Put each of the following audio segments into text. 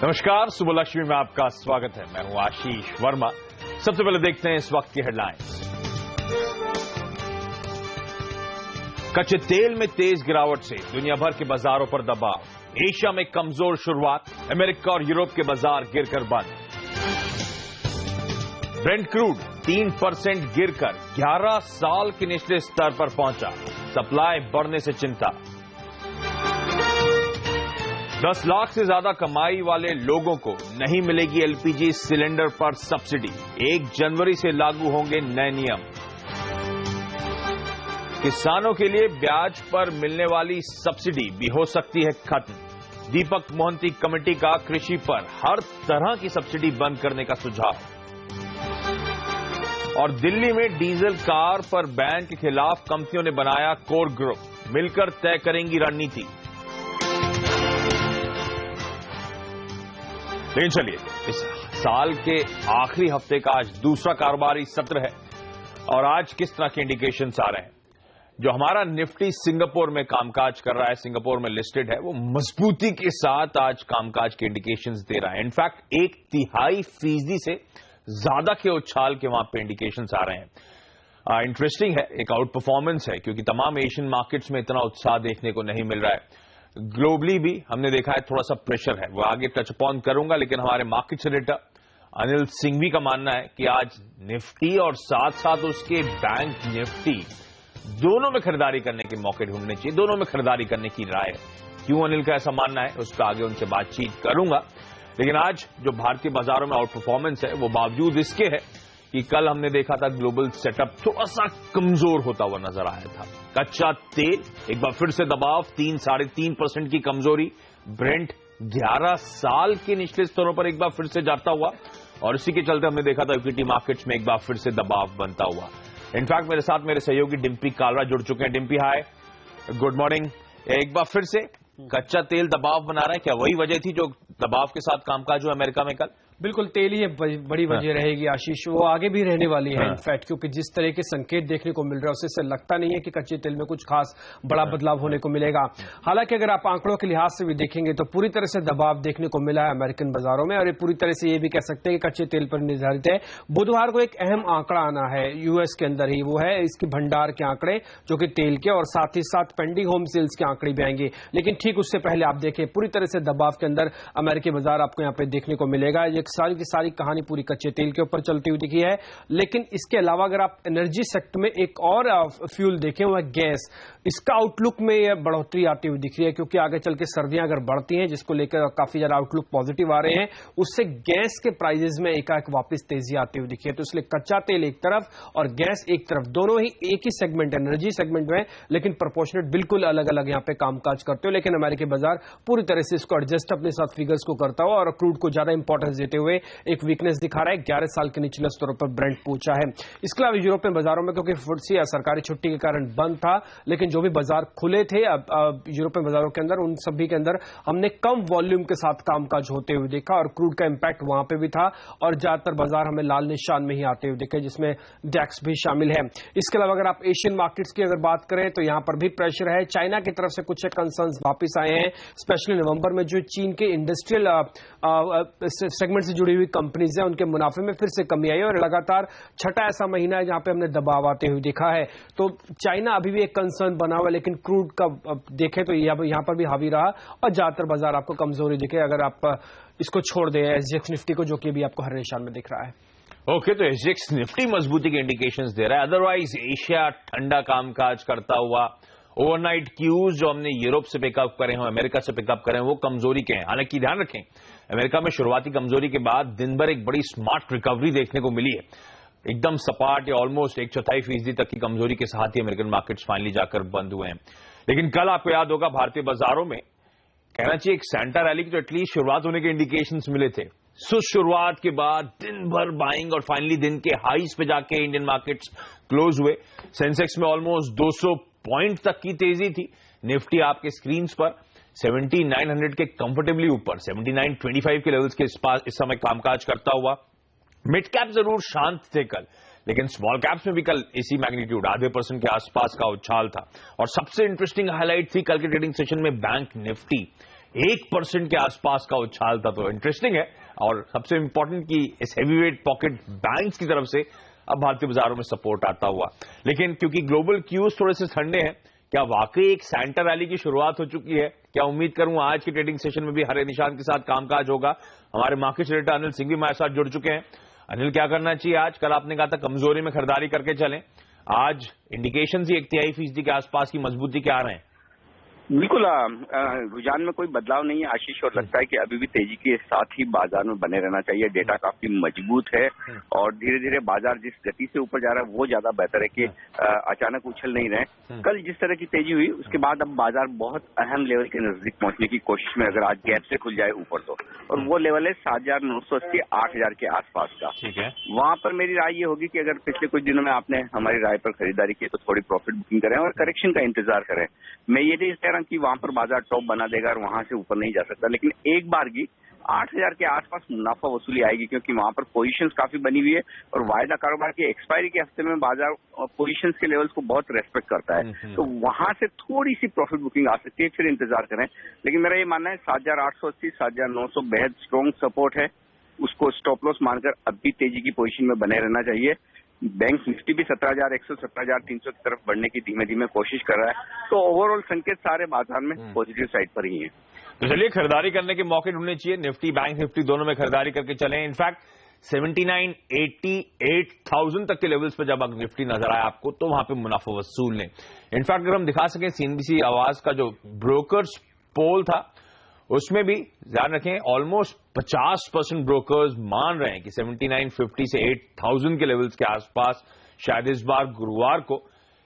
नमस्कार, सुबह लक्ष्मी में आपका स्वागत है। मैं हूं आशीष वर्मा। सबसे पहले देखते हैं इस वक्त की हेडलाइंस। कच्चे तेल में तेज गिरावट से दुनिया भर के बाजारों पर दबाव। एशिया में कमजोर शुरुआत, अमेरिका और यूरोप के बाजार गिरकर बंद। ब्रेंट क्रूड 3% गिरकर 11 साल के निचले स्तर पर पहुंचा। सप्लाई बढ़ने से चिंता। 10 लाख से ज्यादा कमाई वाले लोगों को नहीं मिलेगी एलपीजी सिलेंडर पर सब्सिडी। 1 जनवरी से लागू होंगे नए नियम। किसानों के लिए ब्याज पर मिलने वाली सब्सिडी भी हो सकती है खत्म। दीपक मोहंती कमेटी का कृषि पर हर तरह की सब्सिडी बंद करने का सुझाव। और दिल्ली में डीजल कार पर बैन के खिलाफ कंपनियों ने बनाया कोर ग्रुप, मिलकर तय करेंगी रणनीति। लेकिन चलिए, इस साल के आखिरी हफ्ते का आज दूसरा कारोबारी सत्र है और आज किस तरह के इंडिकेशंस आ रहे हैं। जो हमारा निफ्टी सिंगापुर में कामकाज कर रहा है, सिंगापुर में लिस्टेड है, वो मजबूती के साथ आज कामकाज के इंडिकेशंस दे रहा है। इनफैक्ट 1/3% से ज्यादा के उछाल के वहां पे इंडिकेशंस आ रहे हैं। इंटरेस्टिंग है, एक आउट परफॉर्मेंस है क्योंकि तमाम एशियन मार्केट्स में इतना उत्साह देखने को नहीं मिल रहा है। ग्लोबली भी हमने देखा है थोड़ा सा प्रेशर है, वो आगे टच अपॉन करूंगा। लेकिन हमारे मार्केट सेनेटर अनिल सिंघवी का मानना है कि आज निफ्टी और साथ साथ उसके बैंक निफ्टी दोनों में खरीदारी करने के मौके ढूंढने चाहिए, दोनों में खरीदारी करने की राय है। क्यों अनिल का ऐसा मानना है, उस पर आगे उनसे बातचीत करूंगा। लेकिन आज जो भारतीय बाजारों में आउट परफॉर्मेंस है वो बावजूद इसके है कि कल हमने देखा था ग्लोबल सेटअप थोड़ा सा कमजोर होता हुआ नजर आया था। कच्चा तेल एक बार फिर से दबाव, 3-3.5% की कमजोरी। ब्रेंट 11 साल के निचले स्तरों पर एक बार फिर से जाता हुआ और इसी के चलते हमने देखा था इक्विटी मार्केट्स में एक बार फिर से दबाव बनता हुआ। इनफैक्ट मेरे साथ मेरे सहयोगी डिम्पी कालरा जुड़ चुके हैं। डिम्पी, हाय, गुड मॉर्निंग। एक बार फिर से कच्चा तेल दबाव बना रहा है, क्या वही वजह थी जो दबाव के साथ कामकाज हुआ अमेरिका में कल? बिल्कुल, तेल ही बड़ी वजह रहेगी आशीष, वो आगे भी रहने वाली है। इनफैक्ट क्योंकि जिस तरह के संकेत देखने को मिल रहा है उससे लगता नहीं है कि कच्चे तेल में कुछ खास बड़ा बदलाव होने को मिलेगा। हालांकि अगर आप आंकड़ों के लिहाज से भी देखेंगे तो पूरी तरह से दबाव देखने को मिला है अमेरिकन बाजारों में, और ये पूरी तरह से ये भी कह सकते हैं कि कच्चे तेल पर निर्धारित है। बुधवार को एक अहम आंकड़ा आना है यूएस के अंदर ही, वो है इसकी भंडार के आंकड़े जो कि तेल के, और साथ ही साथ पेंडिंग होम सेल्स के आंकड़े भी आएंगे। लेकिन ठीक उससे पहले आप देखें पूरी तरह से दबाव के अंदर अमेरिकी बाजार आपको यहाँ पे देखने को मिलेगा। ये सारी की सारी कहानी पूरी कच्चे तेल के ऊपर चलती हुई दिखी है। लेकिन इसके अलावा अगर आप एनर्जी सेक्टर में एक और फ्यूल देखें, वह गैस, इसका आउटलुक में यह बढ़ोतरी आती हुई दिख रही है क्योंकि आगे चल के सर्दियां अगर बढ़ती हैं, जिसको लेकर काफी ज्यादा आउटलुक पॉजिटिव आ रहे हैं, उससे गैस के प्राइजेस में एकाएक वापस तेजी आती हुई दिखी है। तो इसलिए कच्चा तेल एक तरफ और गैस एक तरफ, दोनों ही एक ही सेगमेंट एनर्जी सेगमेंट में, लेकिन प्रोपोर्शनेट बिल्कुल अलग अलग यहां पे कामकाज करते हो। लेकिन अमेरिकी बाजार पूरी तरह से इसको एडजस्ट अपने साथ फिगर्स को करता हुआ और क्रूड को ज्यादा इंपॉर्टेंस देते हुए एक वीकनेस दिखा रहा है। 11 साल के निचले स्तरों पर ब्रेंट पहुंचा है। इसके अलावा यूरोपियन बाजारों में क्योंकि फुट्सी सरकारी छुट्टी के कारण बंद था, लेकिन जो भी बाजार खुले थे यूरोपियन बाजारों के अंदर, उन सभी के अंदर हमने कम वॉल्यूम के साथ कामकाज होते हुए देखा और क्रूड का इंपैक्ट वहां पे भी था और ज्यादातर बाजार हमें लाल निशान में ही आते हुए दिखे, जिसमें डैक्स भी शामिल है। इसके अलावा अगर आप एशियन मार्केट्स की अगर बात करें तो यहां पर भी प्रेशर है। चाइना की तरफ से कुछ कंसर्न्स वापस आए हैं, स्पेशली नवंबर में जो चीन के इंडस्ट्रियल सेगमेंट से जुड़ी हुई कंपनीज है उनके मुनाफे में फिर से कमी आई और लगातार छठा ऐसा महीना है जहां पे हमने दबाव आते हुए देखा है। तो चाइना अभी भी एक कंसर्न बना हुआ है, लेकिन क्रूड का देखें तो यहां पर भी हावी रहा और ज्यादातर बाजार आपको कमजोरी दिखे अगर आप इसको छोड़ दें एसजीएक्स निफ्टी को, जो कि भी आपको हर निशान में दिख रहा है। ओके, तो एसजीएक्स निफ्टी मजबूती के इंडिकेशंस दे रहा है। अदरवाइज एशिया ठंडा कामकाज करता हुआ, ओवरनाइट क्यूज जो हमने यूरोप से पिकअप करे हैं, अमेरिका से पिकअप करे हैं, वो कमजोरी के हैं। हालांकि ध्यान रखें, अमेरिका में शुरुआती कमजोरी के बाद दिन भर एक बड़ी स्मार्ट रिकवरी देखने को मिली है। एकदम सपाट या ऑलमोस्ट 1/4% तक की कमजोरी के साथ ही अमेरिकन मार्केट्स फाइनली जाकर बंद हुए हैं। लेकिन कल आपको याद होगा भारतीय बाजारों में कहना चाहिए एक सैंटा रैली की तो एटलीस्ट शुरुआत होने के इंडिकेशंस मिले थे। सुस्त शुरुआत के बाद दिन भर बाइंग और फाइनली दिन के हाईज पे जाके इंडियन मार्केट्स क्लोज हुए। सेंसेक्स में ऑलमोस्ट 200 पॉइंट तक की तेजी थी। निफ्टी आपके स्क्रीन पर 7900 के कंफर्टेबली ऊपर 7925 के लेवल्स के इस समय कामकाज करता हुआ। मिड कैप जरूर शांत थे कल, लेकिन स्मॉल कैप्स में भी कल इसी मैग्नीट्यूड 0.5% के आसपास का उछाल था। और सबसे इंटरेस्टिंग हाईलाइट थी कल के ट्रेडिंग सेशन में बैंक निफ्टी 1% के आसपास का उछाल था। तो इंटरेस्टिंग है और सबसे इंपॉर्टेंट कि इस हैवीवेट पॉकेट बैंक्स की तरफ से अब भारतीय बाजारों में सपोर्ट आता हुआ। लेकिन क्योंकि ग्लोबल क्यूज थोड़े से ठंडे हैं, क्या वाकई एक सैंटा रैली की शुरुआत हो चुकी है? क्या उम्मीद करूं आज के ट्रेडिंग सेशन में भी हरे निशान के साथ कामकाज होगा? हमारे मार्केट एडिटर अनिल सिंह भी हमारे साथ जुड़ चुके हैं। अनिल, क्या करना चाहिए आज? कल आपने कहा था कमजोरी में खरीदारी करके चलें, आज इंडिकेशंस ही 1/3% के आसपास की मजबूती के आ रहे हैं। बिल्कुल, रुझान में कोई बदलाव नहीं है आशीष, और लगता है कि अभी भी तेजी के साथ ही बाजार में बने रहना चाहिए। डेटा काफी मजबूत है और धीरे धीरे बाजार जिस गति से ऊपर जा रहा है वो ज्यादा बेहतर है कि अचानक उछल नहीं रहे। कल जिस तरह की तेजी हुई उसके बाद अब बाजार बहुत अहम लेवल के नजदीक पहुंचने की कोशिश में, अगर आज गैप से खुल जाए ऊपर तो, और वो लेवल है 7,980 8,000 के आसपास का। ठीक है, वहां पर मेरी राय ये होगी कि अगर पिछले कुछ दिनों में आपने हमारी राय पर खरीदारी की तो थोड़ी प्रॉफिट बुकिंग करें और करेक्शन का इंतजार करें। मैं ये नहीं कह रहा कि वहां पर बाजार टॉप बना देगा और वहां से ऊपर नहीं जा सकता, लेकिन एक बार की 8,000 के आसपास मुनाफा वसूली आएगी, क्योंकि वहां पर पोजीशंस काफी बनी हुई है और वायदा कारोबार की एक्सपायरी के हफ्ते में बाजार पोजीशंस के लेवल्स को बहुत रेस्पेक्ट करता है। तो वहां से थोड़ी सी प्रॉफिट बुकिंग आ सकती है, फिर इंतजार करें। लेकिन मेरा ये मानना है 7,880 7,900 बेहद स्ट्रॉन्ग सपोर्ट है, उसको स्टॉप लॉस मानकर अब भी तेजी की पोजीशन में बने रहना चाहिए। बैंक निफ्टी भी 17,100 17,300 की तरफ बढ़ने की धीमे धीमे कोशिश कर रहा है। तो ओवरऑल संकेत सारे बाजार में पॉजिटिव साइड पर ही है। तो चलिए, खरीदारी करने के मौके ढूंढने चाहिए। निफ्टी, बैंक निफ्टी दोनों में खरीदारी करके चलें। इनफैक्ट 79,88,000 तक के लेवल्स पर जब अगर निफ्टी नजर आए आपको तो वहां पे मुनाफा वसूल लें। इनफैक्ट अगर हम दिखा सकें सीएनबीसी आवाज का जो ब्रोकर्स पोल था उसमें भी ध्यान रखें ऑलमोस्ट 50% ब्रोकर्स मान रहे हैं कि 7950 से 8,000 के लेवल्स के आसपास शायद इस बार गुरुवार को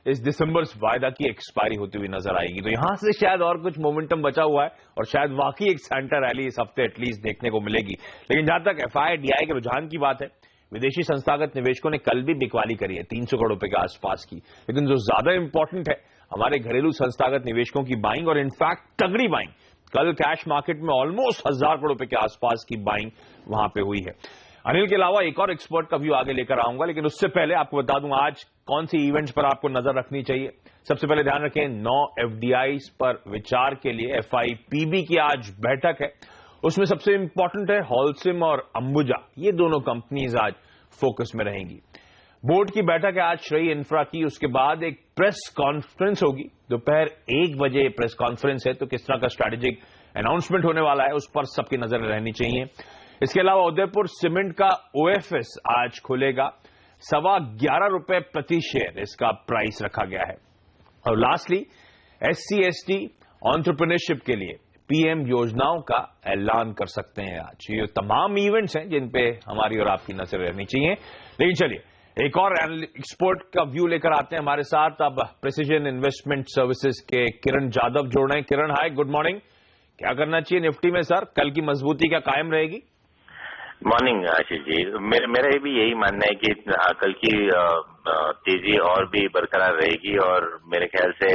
इस दिसंबर वायदा की एक्सपायरी होती हुई नजर आएगी। तो यहां से शायद और कुछ मोमेंटम बचा हुआ है और शायद वाकई एक सैंटा रैली इस हफ्ते एटलीस्ट देखने को मिलेगी। लेकिन जहां तक एफआईआई के रुझान की बात है, विदेशी संस्थागत निवेशकों ने कल भी बिकवाली करी है 300 करोड़ रुपए के आसपास की। लेकिन जो ज्यादा इंपॉर्टेंट है, हमारे घरेलू संस्थागत निवेशकों की बाइंग, और इनफैक्ट तगड़ी बाइंग। कल कैश मार्केट में ऑलमोस्ट 1,000 करोड़ रुपए के आसपास की बाइंग वहां पे हुई है। अनिल के अलावा एक और एक्सपर्ट का व्यू आगे लेकर आऊंगा, लेकिन उससे पहले आपको बता दूं आज कौन सी इवेंट्स पर आपको नजर रखनी चाहिए। सबसे पहले ध्यान रखें 9 एफडीआईज पर विचार के लिए एफआईपीबी की आज बैठक है। उसमें सबसे इंपॉर्टेंट है हॉलसिम और अंबुजा, ये दोनों कंपनीज आज फोकस में रहेंगी। बोर्ड की बैठक है आज श्रेय इंफ्रा की, उसके बाद एक प्रेस कॉन्फ्रेंस होगी दोपहर 1 बजे। प्रेस कॉन्फ्रेंस है तो किस तरह का स्ट्रैटेजिक अनाउंसमेंट होने वाला है उस पर सबकी नजर रहनी चाहिए। इसके अलावा उदयपुर सीमेंट का ओएफएस आज खुलेगा, 11.25 रुपए प्रति शेयर इसका प्राइस रखा गया है। और लास्टली SC/ST एंटरप्रेन्योरशिप के लिए पीएम योजनाओं का ऐलान कर सकते हैं आज। ये तमाम इवेंट्स हैं जिन पे हमारी और आपकी नजर रहनी चाहिए। लेकिन चलिए एक और एक्सपर्ट का व्यू लेकर आते हैं हमारे साथ। अब प्रिसीजन इन्वेस्टमेंट सर्विसेज के किरण जाधव जोड़ रहे हैं। किरण, हाय, गुड मॉर्निंग। क्या करना चाहिए निफ्टी में सर? कल की मजबूती क्या कायम रहेगी? मॉर्निंग आशीष जी, मेरा भी यही मानना है कि कल की तेजी और भी बरकरार रहेगी और मेरे ख्याल से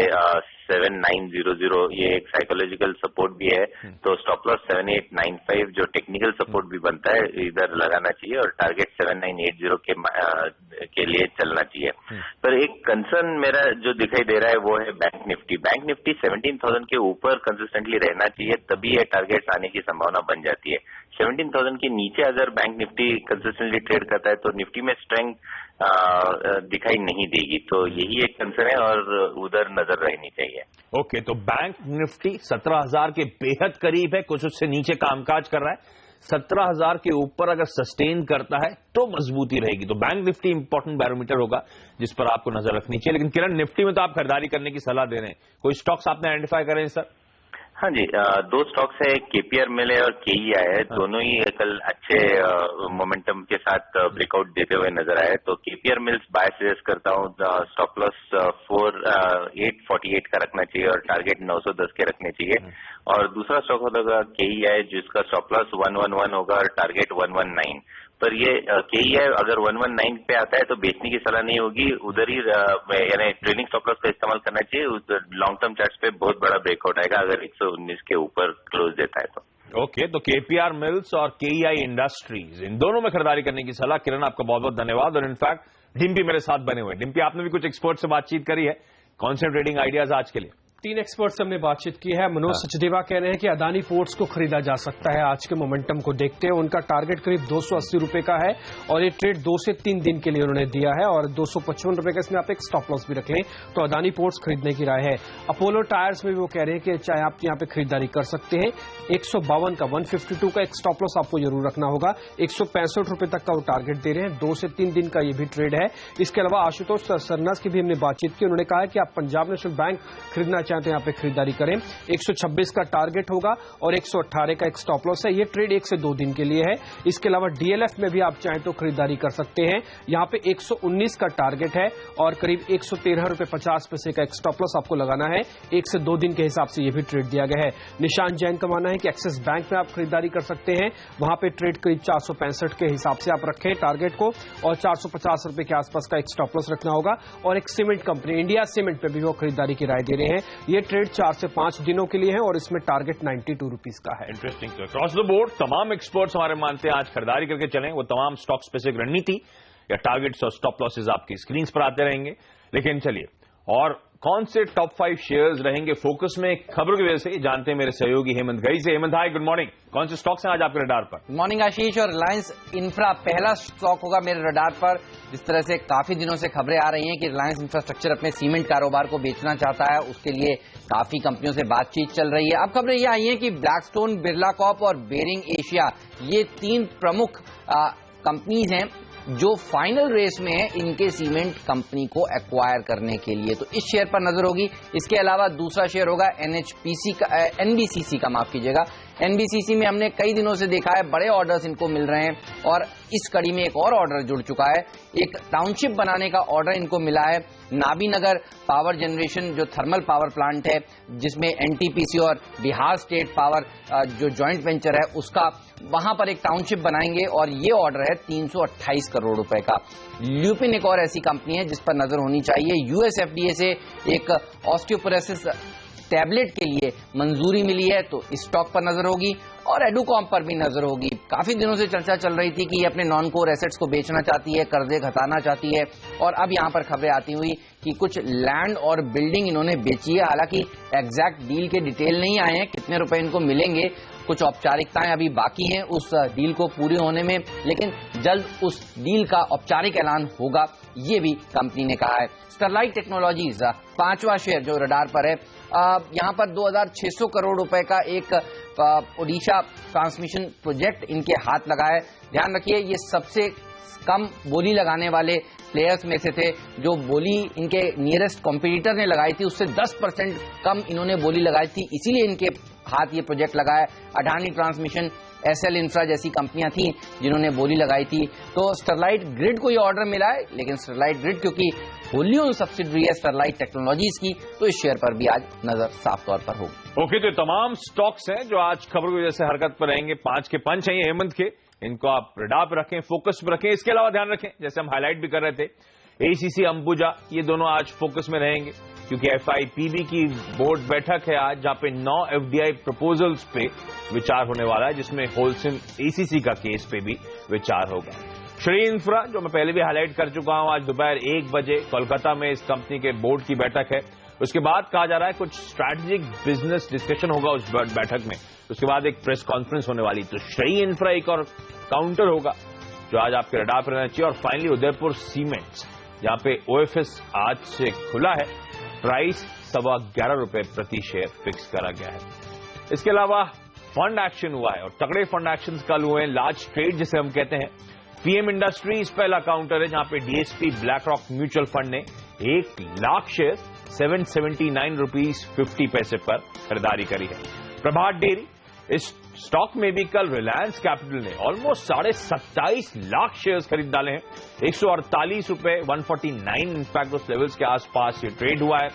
7900 ये एक साइकोलॉजिकल सपोर्ट भी है, तो स्टॉप लॉस 7895 जो टेक्निकल सपोर्ट भी बनता है इधर लगाना चाहिए और टारगेट 7980 के लिए चलना चाहिए। पर एक कंसर्न मेरा जो दिखाई दे रहा है वो है बैंक निफ्टी। बैंक निफ्टी 17,000 के ऊपर कंसिस्टेंटली रहना चाहिए, तभी ये टारगेट आने की संभावना बन जाती है। 17,000 के नीचे अगर बैंक निफ्टी कंसिस्टेंटली ट्रेड करता है तो निफ्टी में स्ट्रेंथ दिखाई नहीं देगी, तो यही एक कंसर्न है और उधर नजर रहनी चाहिए। ओके, तो बैंक निफ्टी 17,000 के बेहद करीब है, कुछ उससे नीचे कामकाज कर रहा है। 17,000 के ऊपर अगर सस्टेन करता है तो मजबूती रहेगी। तो बैंक निफ्टी इंपॉर्टेंट बैरोमीटर होगा जिस पर आपको नजर रखनी चाहिए। लेकिन किरण, निफ्टी में तो आप खरीदारी करने की सलाह दे रहे हैं, कोई स्टॉक्स आपने आइडेंटिफाई करे हैं सर? हाँ जी, 2 स्टॉक्स है, केपीआर मिल है और केईआई है। दोनों ही कल अच्छे मोमेंटम के साथ ब्रेकआउट देते हुए नजर आए। तो केपीआर मिल्स बाय सजेस्ट करता हूँ, स्टॉप लॉस 848 का रखना चाहिए और टारगेट 910 के रखने चाहिए। और दूसरा स्टॉक होगा केईआई जिसका स्टॉप लॉस 111 होगा और टारगेट 119। पर ये केईआई अगर 119 पे आता है तो बेचने की सलाह नहीं होगी, उधर ही यानी ट्रेलिंग स्टॉप लॉस का इस्तेमाल करना चाहिए। लॉन्ग टर्म चार्ट्स पे बहुत बड़ा ब्रेकआउट आएगा अगर 119 के ऊपर क्लोज देता है तो। ओके, तो केपीआर मिल्स और केईआई इंडस्ट्रीज इन दोनों में खरीदारी करने की सलाह। किरण, आपका बहुत बहुत धन्यवाद। और इनफैक्ट डिम्पी मेरे साथ बने हुए। डिम्पी, आपने भी कुछ एक्सपर्ट से बातचीत करी है, कौन से ट्रेडिंग आइडियाज आज के लिए? 3 एक्सपर्ट से हमने बातचीत की है। मनोज सचदेवा कह रहे हैं कि अदानी पोर्ट्स को खरीदा जा सकता है। आज के मोमेंटम को देखते हुए उनका टारगेट करीब 280 रुपए का है और ये ट्रेड 2 से 3 दिन के लिए उन्होंने दिया है और 255 रुपए का इसमें आप एक स्टॉप लॉस भी रख लें तो अदानी पोर्ट्स खरीदने की राय है। अपोलो टायर्स में भी वो कह रहे हैं कि चाहे आप यहाँ पे खरीदारी कर सकते हैं। 152 का 152 का एक स्टॉप लॉस आपको जरूर रखना होगा। 165 रुपए तक का वो टारगेट दे रहे हैं। 2 से 3 दिन का ये भी ट्रेड है। इसके अलावा आशुतोष सरनास की भी हमने बातचीत की। उन्होंने कहा है कि आप पंजाब नेशनल बैंक खरीदना चाहें तो यहाँ पे खरीदारी करें। 126 का टारगेट होगा और 118 का एक स्टॉप लॉस है। ये ट्रेड 1 से 2 दिन के लिए है। इसके अलावा डीएलएफ में भी आप चाहें तो खरीदारी कर सकते हैं। यहाँ पे 119 का टारगेट है और करीब 113 रुपए 50 पैसे का एक स्टॉप लॉस आपको लगाना है। 1 से 2 दिन के हिसाब से ये भी ट्रेड दिया गया है। निशांत जैन का मानना है कि एक्सिस बैंक में आप खरीदारी कर सकते हैं। वहां पे ट्रेड करीब 465 के हिसाब से आप रखें टारगेट को और 450 रुपए के आसपास का एक स्टॉप लॉस रखना होगा। और एक सीमेंट कंपनी इंडिया सीमेंट पे भी वो खरीदारी की राय दे रहे हैं। ये ट्रेड 4 से 5 दिनों के लिए है और इसमें टारगेट 92 रुपीज का है। इंटरेस्टिंग। क्रॉस द बोर्ड तमाम एक्सपर्ट्स हमारे मानते हैं आज खरीदारी करके चलें। वो तमाम स्टॉक स्पेसिफिक रणनीति या टारगेट्स और स्टॉप लॉसेज आपकी स्क्रीन पर आते रहेंगे। लेकिन चलिए, और कौन से टॉप 5 शेयर्स रहेंगे फोकस में खबरों की वजह से जानते हैं मेरे सहयोगी हेमंत गई से। हेमंत, हाय, गुड मॉर्निंग। कौन से स्टॉक्स हैं आज आपके रडार पर? मॉर्निंग आशीष। और रिलायंस इंफ्रा पहला स्टॉक होगा मेरे रडार पर। जिस तरह से काफी दिनों से खबरें आ रही हैं कि रिलायंस इंफ्रास्ट्रक्चर अपने सीमेंट कारोबार को बेचना चाहता है, उसके लिए काफी कंपनियों से बातचीत चल रही है। अब खबरें ये आई हैं कि ब्लैकस्टोन, बिरला कॉर्प और बेरिंग एशिया, ये 3 प्रमुख कंपनीज हैं जो फाइनल रेस में है इनके सीमेंट कंपनी को एक्वायर करने के लिए, तो इस शेयर पर नजर होगी। इसके अलावा दूसरा शेयर होगा एनबीसीसी का, माफ कीजिएगा। एनबीसीसी में हमने कई दिनों से देखा है बड़े ऑर्डर्स इनको मिल रहे हैं और इस कड़ी में एक और ऑर्डर जुड़ चुका है। एक टाउनशिप बनाने का ऑर्डर इनको मिला है। नाबीनगर पावर जनरेशन जो थर्मल पावर प्लांट है, जिसमें एनटीपीसी और बिहार स्टेट पावर जो जॉइंट वेंचर है उसका, वहां पर एक टाउनशिप बनाएंगे और ये ऑर्डर है 328 करोड़ रुपए का। ल्यूपिन एक और ऐसी कंपनी है जिस पर नजर होनी चाहिए। यूएसएफडीए से एक ऑस्टियोपोरोसिस टैबलेट के लिए मंजूरी मिली है, तो इस स्टॉक पर नजर होगी। और एडुकॉम पर भी नजर होगी। काफी दिनों से चर्चा चल रही थी कि ये अपने नॉन कोर एसेट्स को बेचना चाहती है, कर्जे घटाना चाहती है, और अब यहां पर खबरें आती हुई कि कुछ लैंड और बिल्डिंग इन्होंने बेची है। हालांकि एग्जैक्ट डील के डिटेल नहीं आए हैं, कितने रुपए इनको मिलेंगे, कुछ औपचारिकताएं अभी बाकी हैं उस डील को पूरी होने में, लेकिन जल्द उस डील का औपचारिक ऐलान होगा, ये भी कंपनी ने कहा है। स्टरलाइट टेक्नोलॉजीज 5वां शेयर जो रडार पर है, यहां पर 2600 करोड़ रुपए का एक ओडिशा ट्रांसमिशन प्रोजेक्ट इनके हाथ लगा है। ध्यान रखिए, ये सबसे कम बोली लगाने वाले प्लेयर्स में से थे। जो बोली इनके नियरेस्ट कॉम्पिटिटर ने लगाई थी उससे 10% कम इन्होंने बोली लगाई थी, इसीलिए इनके हाथ ये प्रोजेक्ट लगा है। अडानी ट्रांसमिशन, एसएल इंफ्रा जैसी कंपनियां थी जिन्होंने बोली लगाई थी। तो स्टरलाइट ग्रिड को ये ऑर्डर मिला है, लेकिन स्टरलाइट ग्रिड क्योंकि होली ओन सब्सिडरी है स्टरलाइट टेक्नोलॉजीज की, तो इस शेयर पर भी आज नजर साफ तौर पर होगी। ओके, तो तमाम स्टॉक्स हैं जो आज खबर की वजह से हरकत पर रहेंगे। 5 के पंच हैं ये हेमंत के, इनको आप रडार पर रखें, फोकस पर रखें। इसके अलावा ध्यान रखें, जैसे हम हाईलाइट भी कर रहे थे, एसीसी, अंबुजा, ये दोनों आज फोकस में रहेंगे क्योंकि एफआईपीबी की बोर्ड बैठक है आज, जहां पे 9 एफडीआई प्रपोजल्स पे विचार होने वाला है, जिसमें होलसेल एसीसी का केस पे भी विचार होगा। श्री इंफ्रा, जो मैं पहले भी हाईलाइट कर चुका हूं, आज दोपहर 1 बजे कोलकाता में इस कंपनी के बोर्ड की बैठक है। उसके बाद कहा जा रहा है कुछ स्ट्रैटेजिक बिजनेस डिस्कशन होगा उस बैठक में, उसके बाद एक प्रेस कॉन्फ्रेंस होने वाली। तो श्री इंफ्रा एक और काउंटर होगा जो आज आपके रडार पर रहना चाहिए। और फाइनली उदयपुर सीमेंट्स, जहां पे ओएफएस आज से खुला है, प्राइस 11.25 रुपए प्रति शेयर फिक्स करा गया है। इसके अलावा फंड एक्शन हुआ है और तगड़े फंड एक्शन कल हुए हैं, लार्ज ट्रेड जिसे हम कहते हैं। पीएम इंडस्ट्रीज पहला काउंटर है जहां पे DSP black rock mutual fund ने 1 लाख शेयर 779 रुपीज 50 पैसे पर खरीदारी करी है। प्रभात डेयरी, इस स्टॉक में भी कल रिलायंस कैपिटल ने ऑलमोस्ट 27.5 लाख शेयर्स खरीद डाले हैं। 148 रुपए 149 इनफैक्ट उस लेवल्स के आसपास ये ट्रेड हुआ है।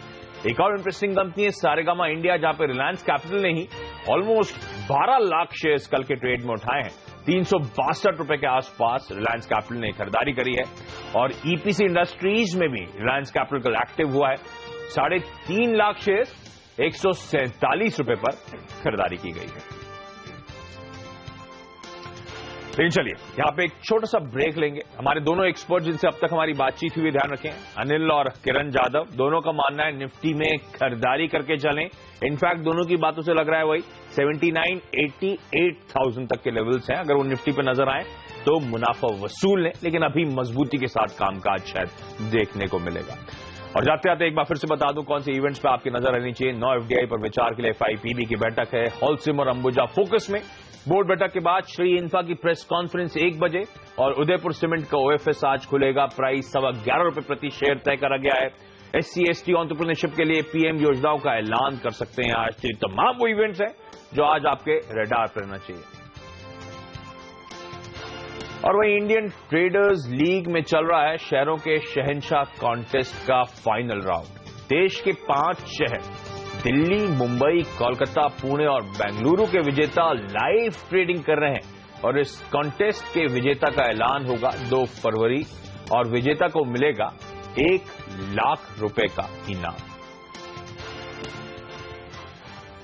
एक और इंटरेस्टिंग कंपनी है सारेगामा इंडिया, जहां पे रिलायंस कैपिटल ने ही ऑलमोस्ट 12 लाख शेयर्स कल के ट्रेड में उठाए हैं। 362 रुपए के आसपास रिलायंस कैपिटल ने खरीदारी करी है। और ईपीसी इंडस्ट्रीज में भी रिलायंस कैपिटल कल एक्टिव हुआ है। 3.5 लाख शेयर्स 147 रुपए पर खरीदारी की गई है। लेकिन चलिए यहाँ पे एक छोटा सा ब्रेक लेंगे। हमारे दोनों एक्सपर्ट जिनसे अब तक हमारी बातचीत हुई, ध्यान रखें, अनिल और किरण जाधव, दोनों का मानना है निफ्टी में खरीदारी करके चलें। इनफैक्ट दोनों की बातों से लग रहा है वही 79-88,000 तक के लेवल्स हैं। अगर वो निफ्टी पे नजर आए तो मुनाफा वसूल लें, लेकिन अभी मजबूती के साथ कामकाज शायद देखने को मिलेगा। और जाते जाते एक बार फिर से बता दूं कौन से इवेंट्स पे आपकी नजर रहनी चाहिए। 9 एफडीआई पर विचार के लिए FIPB की बैठक है हॉलसिम और अंबुजा फोकस में। बोर्ड बैठक के बाद श्री इंफा की प्रेस कॉन्फ्रेंस 1 बजे और उदयपुर सीमेंट का OFS आज खुलेगा। प्राइस ₹11.25 प्रति शेयर तय करा गया है। SC/ST एंटरप्रेन्योरशिप के लिए PM योजनाओं का ऐलान कर सकते हैं आज। तो तमाम वो इवेंट्स हैं जो आज आपके रडार पर रहना चाहिए। और वहीं इंडियन ट्रेडर्स लीग में चल रहा है शेयरों के शहंशाह कॉन्टेस्ट का फाइनल राउंड। देश के 5 शहर दिल्ली, मुंबई, कोलकाता, पुणे और बेंगलुरु के विजेता लाइव ट्रेडिंग कर रहे हैं और इस कॉन्टेस्ट के विजेता का ऐलान होगा 2 फरवरी और विजेता को मिलेगा ₹1 लाख का इनाम।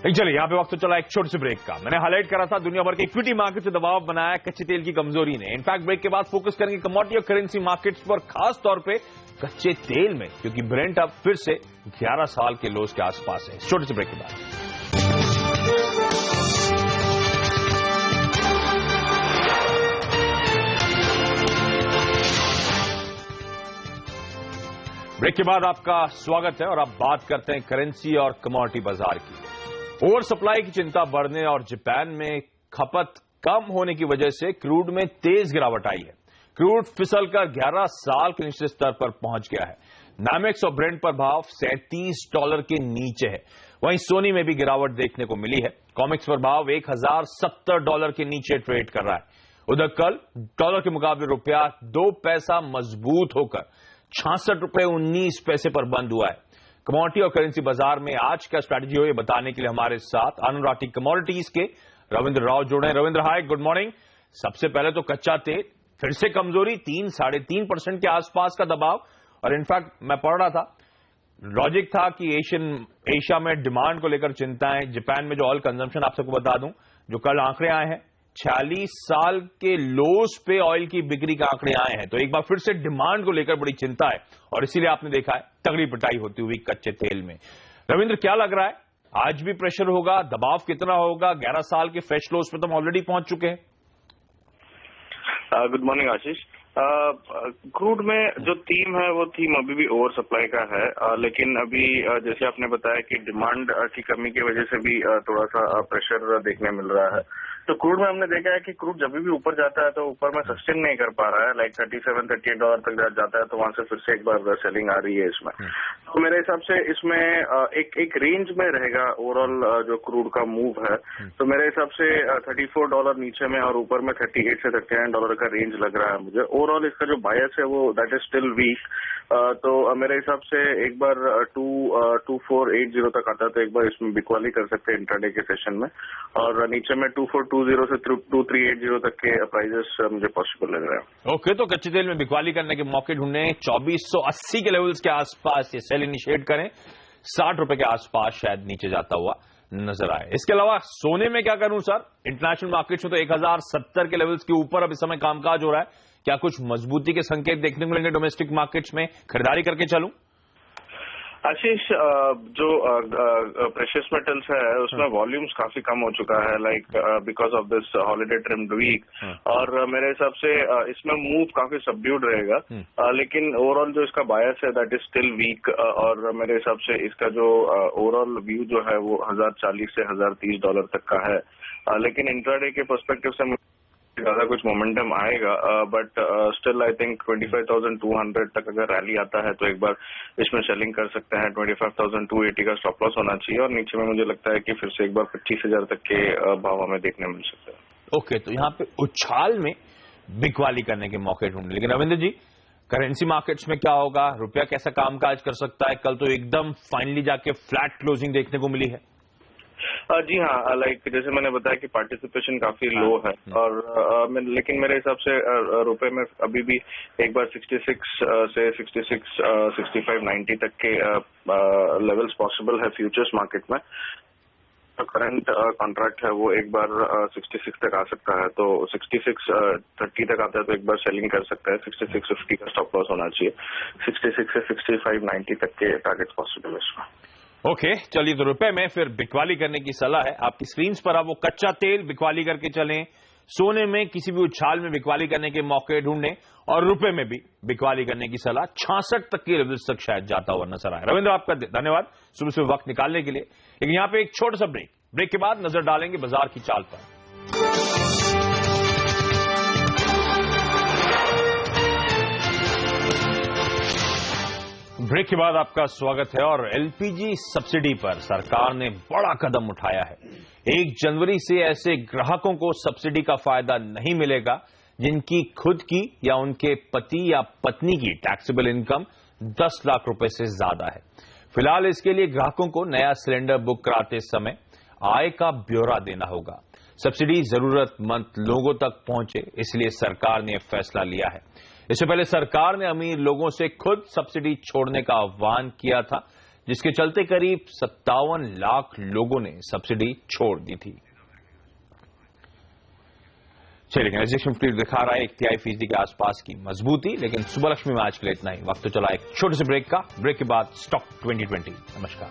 चलिए यहाँ पे वक्त तो चला एक छोटे से ब्रेक का। मैंने हाईलाइट करा था दुनिया भर के इक्विटी मार्केट से दबाव बनाया कच्चे तेल की कमजोरी ने। इनफैक्ट ब्रेक के बाद फोकस करेंगे कमोडिटी और करेंसी मार्केट्स पर, खास तौर पे कच्चे तेल में, क्योंकि ब्रेंट अब फिर से 11 साल के लोज के आसपास है। छोटे से ब्रेक के बाद आपका स्वागत है और अब बात करते हैं करेंसी और कमोडिटी बाजार की। ओवर सप्लाई की चिंता बढ़ने और जापान में खपत कम होने की वजह से क्रूड में तेज गिरावट आई है। क्रूड फिसलकर 11 साल के निचले स्तर पर पहुंच गया है। नामेक्स और ब्रेंट पर भाव $37 के नीचे है। वहीं सोनी में भी गिरावट देखने को मिली है। कॉमेक्स पर भाव $1070 के नीचे ट्रेड कर रहा है। उधर कल डॉलर के मुकाबले रुपया 2 पैसा मजबूत होकर $66.19 पर बंद हुआ है। कमोडिटी और करेंसी बाजार में आज क्या स्ट्रैटेजी हो, ये बताने के लिए हमारे साथ आनंद राठी कमोडिटीज के रविंद्र राव जुड़े हैं। रविंद्र, हाय, गुड मॉर्निंग। सबसे पहले तो कच्चा तेल फिर से कमजोरी, 3-3.5% के आसपास का दबाव, और इनफैक्ट मैं पढ़ रहा था, लॉजिक था कि एशिया में डिमांड को लेकर चिंताएं। जापान में जो ऑयल कंजम्पशन, आप सबको बता दूं, जो कल आंकड़े आए हैं 46 साल के लोस पे ऑयल की बिक्री के आंकड़े आए हैं। तो एक बार फिर से डिमांड को लेकर बड़ी चिंता है और इसीलिए आपने देखा है तगड़ी पिटाई होती हुई कच्चे तेल में। रविंद्र, क्या लग रहा है, आज भी प्रेशर होगा? दबाव कितना होगा? 11 साल के फ्रेश लोस पे तो हम ऑलरेडी पहुंच चुके हैं। गुड मॉर्निंग आशीष। क्रूड में जो थीम है वो थीम अभी भी ओवर सप्लाई का है, लेकिन अभी जैसे आपने बताया कि डिमांड की कमी की वजह से भी थोड़ा सा प्रेशर देखने मिल रहा है। तो क्रूड में हमने देखा है कि क्रूड जब भी ऊपर जाता है तो ऊपर में सस्टेन नहीं कर पा रहा है, लाइक $37-38 तक जाता है, तो वहां से फिर से एक बार सेलिंग आ रही है इसमें। तो मेरे हिसाब से इसमें एक रेंज में रहेगा ओवरऑल जो क्रूड का मूव है। तो मेरे हिसाब से $34 नीचे में और ऊपर में $38 से $39 का रेंज लग रहा है मुझे। ओवरऑल इसका जो बायस है वो दैट इज स्टिल वीक। तो मेरे हिसाब से एक बार 2480 तक आता है तो एक बार इसमें बिकवाली कर सकते हैं इंट्राडे के सेशन में, और नीचे में 2420 से 2380 तक के प्राइजेस मुझे पॉसिबल लग रहे हैं। ओके, तो कच्चे तेल में बिकवाली करने के मौके ढूंढने 2480 के लेवल्स के आसपास ये सेल इनिशिएट करें, ₹60 के आसपास शायद नीचे जाता हुआ नजर आए। इसके अलावा सोने में क्या करूं सर? इंटरनेशनल मार्केट्स में तो 1070 के लेवल्स के ऊपर अब इस समय कामकाज हो रहा है। क्या कुछ मजबूती के संकेत देखने को मिलेंगे डोमेस्टिक मार्केट्स में? खरीदारी करके चलूं? आशीष, जो प्रेशियस मेटल्स है उसमें वॉल्यूम्स काफी कम हो चुका है, like because of this holiday trimmed week, और मेरे हिसाब से इसमें मूव काफी सबड्यूड रहेगा, लेकिन ओवरऑल जो इसका बायस है दैट इज स्टिल वीक, और मेरे हिसाब से इसका जो ओवरऑल व्यू जो है वो $1040 से $1030 तक का है, लेकिन इंट्राडे के पर्सपेक्टिव से ज्यादा कुछ मोमेंटम आएगा, बट स्टिल आई थिंक 25,200 तक अगर रैली आता है तो एक बार इसमें सेलिंग कर सकते हैं। 25,280 का स्टॉप लॉस होना चाहिए, और नीचे में मुझे लगता है कि फिर से एक बार 25,000 तक के भाव हमें देखने मिल सकते हैं। ओके, तो यहाँ पे उछाल में बिकवाली करने के मौके ढूंढे। लेकिन रविंद्र जी, करेंसी मार्केट्स में क्या होगा? रुपया कैसा कामकाज कर सकता है? कल तो एकदम फाइनली जाके फ्लैट क्लोजिंग देखने को मिली है। जी हाँ, लाइक जैसे मैंने बताया कि पार्टिसिपेशन काफी लो है, और लेकिन मेरे हिसाब से रुपए में अभी भी एक बार 66 से 66, 65, 90 तक के लेवल्स पॉसिबल है फ्यूचर्स मार्केट में। करंट कॉन्ट्रैक्ट है वो एक बार 66 तक आ सकता है, तो 66.30 तक आता है तो एक बार सेलिंग कर सकता है। 66.50 का स्टॉप लॉस होना चाहिए। 66 से 65.90 तक के टारगेट पॉसिबल है इसमें। ओके, चलिए, तो रुपए में फिर बिकवाली करने की सलाह है आपकी स्क्रीन पर। आप वो कच्चा तेल बिकवाली करके चलें, सोने में किसी भी उछाल में बिकवाली करने के मौके ढूंढें, और रुपए में भी बिकवाली करने की सलाह 66 तक की लेवल्स तक शायद जाता हुआ नजर आए। रविंद्र, आपका धन्यवाद सुबह सुबह वक्त निकालने के लिए। लेकिन यहां पे एक छोटा सा ब्रेक के बाद नजर डालेंगे बाजार की चाल पर। ब्रेक के बाद आपका स्वागत है। और एलपीजी सब्सिडी पर सरकार ने बड़ा कदम उठाया है। 1 जनवरी से ऐसे ग्राहकों को सब्सिडी का फायदा नहीं मिलेगा जिनकी खुद की या उनके पति या पत्नी की टैक्सेबल इनकम 10 लाख रुपए से ज्यादा है। फिलहाल इसके लिए ग्राहकों को नया सिलेंडर बुक कराते समय आय का ब्यौरा देना होगा। सब्सिडी जरूरतमंद लोगों तक पहुंचे, इसलिए सरकार ने यह फैसला लिया है। इससे पहले सरकार ने अमीर लोगों से खुद सब्सिडी छोड़ने का आह्वान किया था, जिसके चलते करीब 57 लाख लोगों ने सब्सिडी छोड़ दी थी। चलिए, एग्जीक्यूटिव फ्लीट दिखा रहा है 1/3% के आसपास की मजबूती। लेकिन सुबह लक्ष्मी में आज के लिए इतना ही। वक्त तो चला एक छोटे से ब्रेक का। ब्रेक के बाद स्टॉक 2020। नमस्कार।